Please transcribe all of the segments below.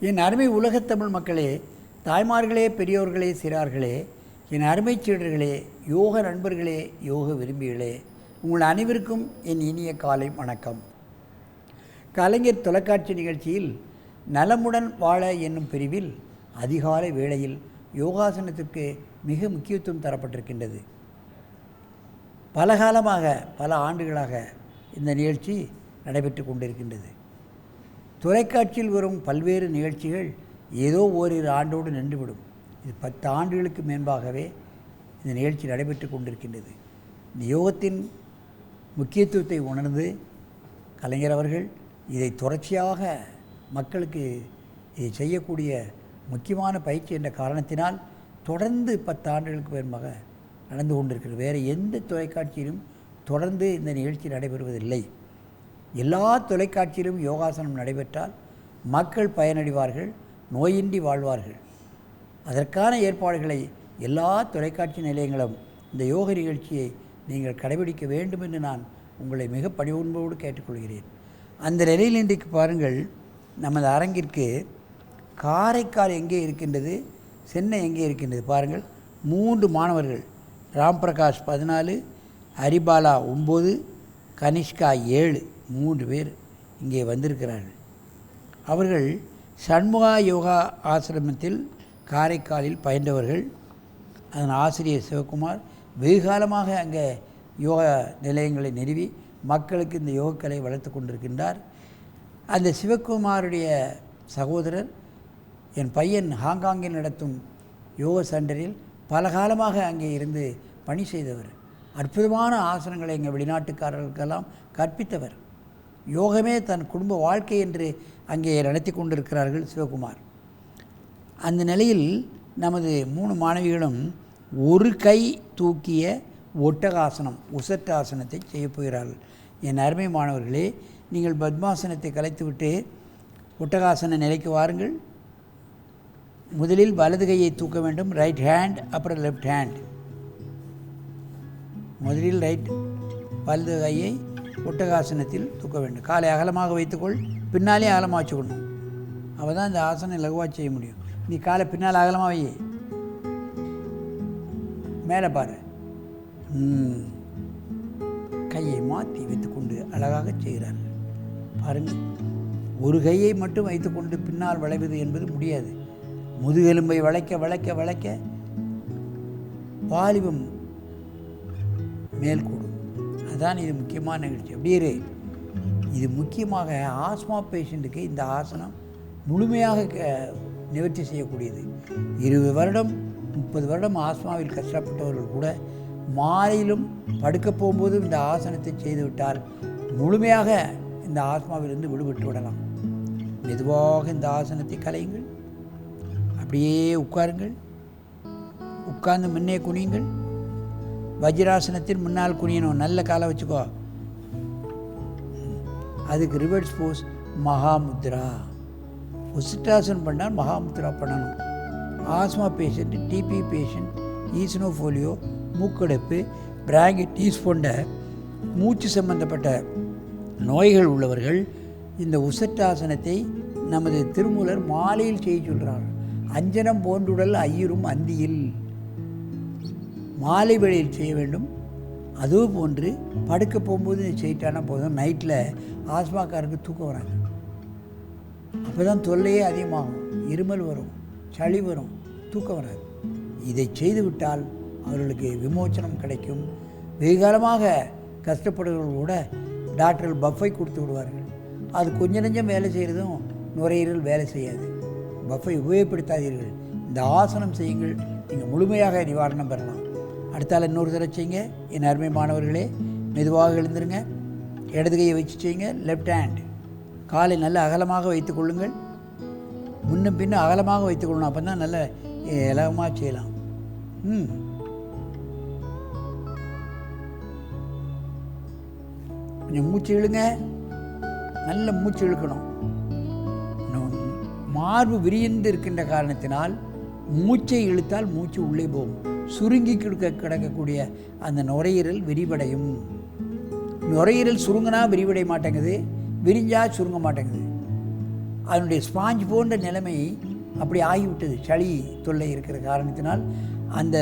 என் அருமை உலகத்தமிழ் மக்களே, தாய்மார்களே, பெரியோர்களே, சிறார்களே, என் அருமை சீடர்களே, யோக நண்பர்களே, யோக விரும்பிகளே, உங்கள் அனைவருக்கும் என் இனிய காலை வணக்கம். கலைஞர் தொலைக்காட்சி நிகழ்ச்சியில் நலமுடன் வாழ என்னும் பிரிவில் அதிகாலை வேளையில் யோகாசனத்திற்கு மிக முக்கியத்துவம் தரப்பட்டிருக்கின்றது. பல காலமாக, பல ஆண்டுகளாக இந்த நிகழ்ச்சி நடைபெற்று கொண்டிருக்கின்றது. தொலைக்காட்சியில் வரும் பல்வேறு நிகழ்ச்சிகள் ஏதோ ஓரிரு ஆண்டோடு நின்றுவிடும். இது 10 ஆண்டுகளுக்கு மேன்பாகவே இந்த நிகழ்ச்சி நடைபெற்று கொண்டிருக்கின்றது. இந்த யோகத்தின் முக்கியத்துவத்தை உணர்ந்து கலைஞர் அவர்கள் இதை தொடர்ச்சியாக மக்களுக்கு இதை செய்யக்கூடிய முக்கியமான பயிற்சி என்ற காரணத்தினால் தொடர்ந்து 10 ஆண்டுகளுக்கு மேன்பாக நடந்து கொண்டிருக்கிறது. வேறு எந்த தொலைக்காட்சியிலும் தொடர்ந்து இந்த நிகழ்ச்சி நடைபெறுவதில்லை. எல்லா தொலைக்காட்சியிலும் யோகாசனம் நடைபெற்றால் மக்கள் பயனடைவார்கள், நோயின்றி வாழ்வார்கள். அதற்கான ஏற்பாடுகளை எல்லா தொலைக்காட்சி நிலையங்களும் இந்த யோக நிகழ்ச்சியை நீங்கள் கடைபிடிக்க வேண்டும் என்று நான் உங்களை மிக பணிவன்போடு கேட்டுக்கொள்கிறேன். அந்த நிலையில் இன்றைக்கு பாருங்கள், நமது அரங்கிற்கு காரைக்கால் எங்கே இருக்கின்றது, சென்னை எங்கே இருக்கின்றது பாருங்கள். 3 மாணவர்கள், ராம்பிரகாஷ் 14, ஹரிபாலா 9, கனிஷ்கா 7, 3 பேர் இங்கே வந்திருக்கிறார்கள். அவர்கள் சண்முகா யோகா ஆசிரமத்தில் காரைக்காலில் பயின்றவர்கள். அதன் ஆசிரியர் சிவகுமார் வெகுகாலமாக அங்கே யோகா நிலையங்களை நிறுவி மக்களுக்கு இந்த யோகக்கலை வளர்த்து கொண்டிருக்கின்றார். அந்த சிவகுமாருடைய சகோதரர் என் பையன் ஹாங்காங்கில் நடத்தும் யோக சென்டரில் பல காலமாக அங்கே இருந்து பணி செய்தவர். அற்புதமான ஆசனங்களை எங்கள் வெளிநாட்டுக்காரர்களுக்கெல்லாம் கற்பித்தவர். யோகமே தன் குடும்ப வாழ்க்கை என்று அங்கே நடத்தி கொண்டிருக்கிறார்கள் சிவகுமார். அந்த நிலையில் நமது 3 மாணவிகளும் ஒரு கை தூக்கிய ஒட்டகாசனம், உசட்டாசனத்தை செய்யப் போகிறார்கள். என் அருமை மாணவர்களே, நீங்கள் பத்மாசனத்தை கலைத்துவிட்டு ஒட்டகாசன நிலைக்கு வாருங்கள். முதலில் வலது கையை தூக்க வேண்டும், ரைட் ஹேண்ட், அப்புறம் லெஃப்ட் ஹேண்ட். முதலில் வலது கையை ஒட்டகாசனத்தில் தூக்க வேண்டும். காலை அகலமாக வைத்துக்கொள், பின்னாலே அகலமாக வச்சுக்கணும். அப்போ தான் இந்த ஆசனம் இலகுவாக செய்ய முடியும். நீ காலை பின்னால் அகலமாக வை, மேலே பாரு. கையை மாற்றி வைத்துக்கொண்டு அழகாக செய்கிறார்கள் பாருங்கள். ஒரு கையை மட்டும் வைத்துக்கொண்டு பின்னால் வளைவது என்பது முடியாது. முதுகெலும்பை வளைக்க வளைக்க வளைக்க வாலிபம் மேல் கூடும். அதுதான் இது முக்கியமான நிகழ்ச்சி. அப்படியே இது முக்கியமாக ஆஸ்மா பேஷண்ட்டுக்கு இந்த ஆசனம் முழுமையாக நிவர்த்தி செய்யக்கூடியது. 20 வருடம் 30 வருடம் ஆஸ்மாவில் கஷ்டப்பட்டவர்கள் கூட மாலையிலும் படுக்க போகும்போது இந்த ஆசனத்தை செய்துவிட்டால் முழுமையாக இந்த ஆஸ்மாவிலிருந்து விடுபட்டு விடலாம். மெதுவாக இந்த ஆசனத்தை கலையுங்கள். அப்படியே உட்காருங்கள். உட்கார்ந்து முன்னே குனியுங்கள். வஜ்ராசனத்தில் முன்னால் குனியணும், நல்ல காலை வச்சுக்கோ. அதுக்கு ரிவர்ஸ் போஸ் மகாமுத்ரா. உசிட்டாசனம் பண்ணால் மகாமுத்ரா பண்ணணும். ஆஸ்மா பேஷண்ட், டிபி பேஷண்ட், ஈஸ்னோஃபோலியோ, மூக்கடைப்பு, பிராங்கிட்டிஸ் போன்ற மூச்சு சம்பந்தப்பட்ட நோய்கள் உள்ளவர்கள் இந்த உசட்டாசனத்தை நமது திருமூலர் மாலையில் செய்ய சொல்கிறார். அஞ்சனம் போன்றுடல் ஐயரும் அந்தியில், மாலை வேளையில் செய்ய வேண்டும். அதே போன்று படுக்க போகும்போது செய்யிட்டானா போதும். நைட்டில் ஆஸ்மாக்காருக்கு தூக்கம் வராங்க. அப்போ தான் தொல்லையே அதிகமாகும். இருமல் வரும், சளி வரும், தூக்கம் வராது. இதை செய்துவிட்டால் அவர்களுக்கு விமோச்சனம் கிடைக்கும். வெகுகாலமாக கஷ்டப்படுறவர்கள் கூட டாக்டர்கள் பஃபை கொடுத்து விடுவார்கள். அது கொஞ்சம் நெஞ்சம் வேலை செய்கிறதும் நுரையீரல் வேலை செய்யாது. பஃபை உபயோகப்படுத்தாதீர்கள். இந்த ஆசனம் செய்யுங்கள், நீங்கள் முழுமையாக நிவாரணம் பெறலாம். அடுத்தால் இன்னொரு தடவை செய்யுங்க. என் அருமை மாணவர்களே, மெதுவாக எழுந்துருங்க. இடது கையை வச்சு செய்யுங்க. Left hand. காலை நல்ல அகலமாக வைத்துக் கொள்ளுங்கள். முன்னும் பின்னும் அகலமாக வைத்துக்கொள்ளணும். அப்போ தான் நல்ல இலகமாக செய்யலாம். கொஞ்சம் மூச்சு இழுங்க. நல்ல மூச்சு இழுக்கணும். மார்பு விரிந்து இருக்கின்ற காரணத்தினால் மூச்சை இழுத்தால் மூச்சு உள்ளே போகும். சுருங்கி கிடக்கக்கூடிய அந்த நுரையீரல் விரிவடையும். நுரையீரல் சுருங்கினா விரிவடைய மாட்டேங்குது, விரிஞ்சா சுருங்க மாட்டேங்குது. அதனுடைய ஸ்பாஞ்ச் போன்ற நிலைமை அப்படி ஆகிவிட்டது. சளி தொல்லை இருக்கிற காரணத்தினால் அந்த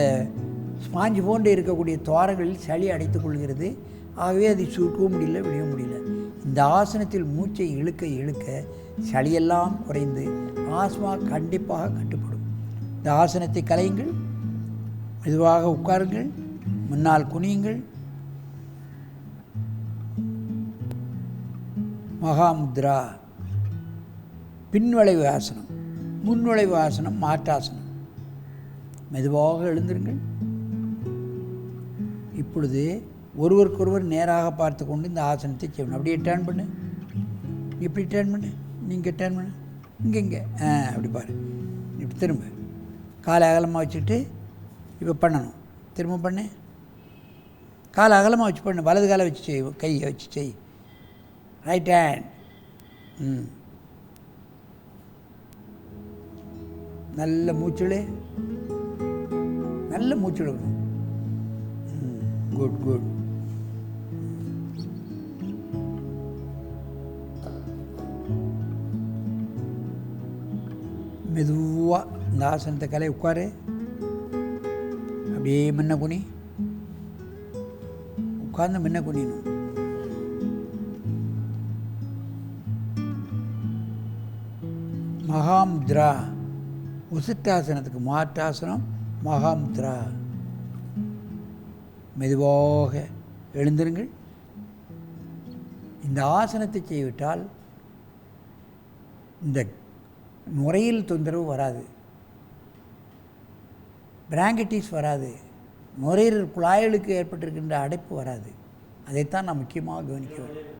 ஸ்பாஞ்ச் போன்று இருக்கக்கூடிய துவாரங்களில் சளி அடைத்துக் கொள்கிறது. ஆகவே அதை சுருக்கவும் முடியல, விட முடியல. இந்த ஆசனத்தில் மூச்சை இழுக்க இழுக்க சளியெல்லாம் குறைந்து ஆஸ்மா கண்டிப்பாக கட்டுப்படும். இந்த ஆசனத்தை கலையுங்கள், மெதுவாக உட்காருங்கள், முன்னால் குனியுங்கள். மகாமுத்ரா, பின்வளைவு ஆசனம், முன்வளைவு ஆசனம், மாற்றாசனம். மெதுவாக எழுந்திருங்கள். இப்பொழுது ஒருவருக்கொருவர் நேராக பார்த்து கொண்டு இந்த ஆசனத்தை செய்யணும். அப்படியே டேர்ன் பண்ணு, இப்படி டேர்ன் பண்ணு, நீங்கள் டேர்ன் பண்ணு, இங்கே அப்படி பாரு, இப்படி திரும்ப காலை அகலமாக வச்சுட்டு இப்போ பண்ணணும். திரும்ப பண்ணு, காலை அகலமாக வச்சு பண்ணு, வலது காலை வச்சு செய், கையை வச்சு செய், ரைட் ஹேண்ட். நல்ல மூச்சுடு, நல்ல மூச்சுடணும். Good good. மெதுவாக இந்த ஆசனத்தை கலை உட்காரு. அப்படியே முன்ன குனி, உட்கார்ந்து முன்ன குனியணும். மகாமுத்ரா, உசிட்டாசனத்துக்கு மாற்றாசனம் மகாமுத்ரா. மெதுவாக எழுந்திருங்கள். இந்த ஆசனத்தை செய்விட்டால் இந்த நுரையில் தொந்தரவு வராது, பிராங்கட்டிஸ் வராது, நுரையீரல் குழாய்களுக்கு ஏற்பட்டிருக்கின்ற அடைப்பு வராது. அதைத்தான் நாம் முக்கியமாக கவனிக்க வேண்டும்.